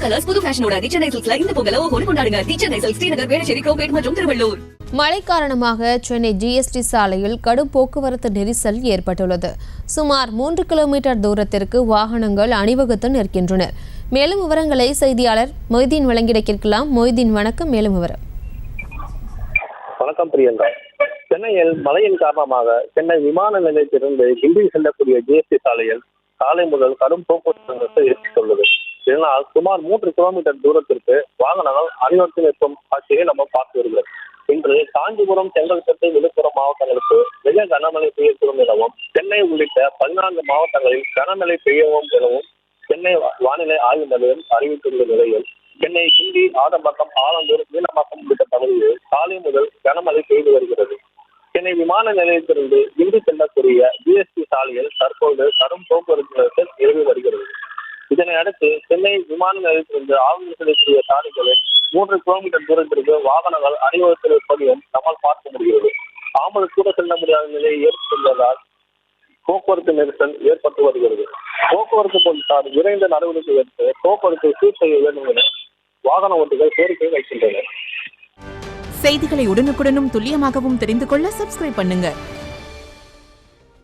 Colours புது ஃபேஷனோட தி சென்னை சில்க்ஸ்ல இந்த பொங்கலை ஓஹோன்னு கொண்டாடுங்க. தி சென்னை சில்க்ஸ் ஸ்ரீநகர், வேளச்சேரி, கோபேட் மற்றும் திருவள்ளூர். மழை காரணமாக சென்னை ஜிஎஸ்டி சாலையில் கடும் போக்குவரத்து நெரிசல் ஏற்பட்டுள்ளது. சுமார் 3 கிலோமீட்டர் தூரத்திற்கு வாகனங்கள் அணிவகுத்து நிற்கின்றனர். மேலும் விவரங்களை செய்தியாளர் மொய்தீன் வழங்கிட கேட்கலாம். மொய்தீன், வணக்கம். மேலும் விவரம். வணக்கம் பிரியங்கா. சென்னையில் மழையின் காரணமாக சென்னை விமான நிலையத்திலிருந்து கிண்டி செல்லக்கூடிய ஜிஎஸ்டி சாலையில் காலை முதல் கடும் போக்குவரத்து ஏற்பட்டுள்ளது. இதனால் சுமார் 3 கிலோமீட்டர் தூரத்திற்கு வாகனங்கள் அணிவகுத்து நிற்கும் காட்சியை நம்ம பார்த்து வருகிறோம். இன்று காஞ்சிபுரம், செங்கல்பட்டு, விழுப்புரம் மாவட்டங்களுக்கு மிக கனமழை பெய்யக்கூடும் எனவும், சென்னை உள்ளிட்ட 14 மாவட்டங்களில் கனமழை பெய்யவும் எனவும் சென்னை வானிலை ஆய்வு நிலையம் அறிவித்துள்ள நிலையில் சென்னை கிண்டி, ஆதம்பாக்கம், ஆலந்தூர், மீனம்பாக்கம் உள்ளிட்ட பகுதிகளில் காலை முதல் கனமழை பெய்து வருகிறது. சென்னை விமான நிலையத்திலிருந்து கிண்டி செல்லக்கூடிய ஜிஎஸ்டி சாலையில் தற்போது கடும் போக்குவரத்து நெரிசல் நிலவி வருகிறது. இதனை அடுத்து சென்னை விமான நிலையத்திலிருந்து ஆவணம் செல்லக்கூடிய சாலைகளில் 3 கிலோமீட்டர் தூரத்திற்கு வாகனங்கள் அணிவகுத்து நிற்பதையும் நம்மால் பார்க்க முடிகிறது. தாமதம் கூட செல்ல முடியாத நிலையை ஏற்பட்டுள்ளதால் போக்குவரத்து நெரிசல் ஏற்பட்டு வருகிறது. போக்குவரத்து போலீசார் விரைந்த நடவடிக்கை எடுத்து போக்குவரத்தை சீர் செய்ய வேண்டும் என வாகன ஓட்டிகள் கோரிக்கை வைக்கின்றனர். செய்திகளை உடனுக்குடனும் துல்லியமாகவும் தெரிந்து கொள்ள சப்ஸ்கிரைப் பண்ணுங்க.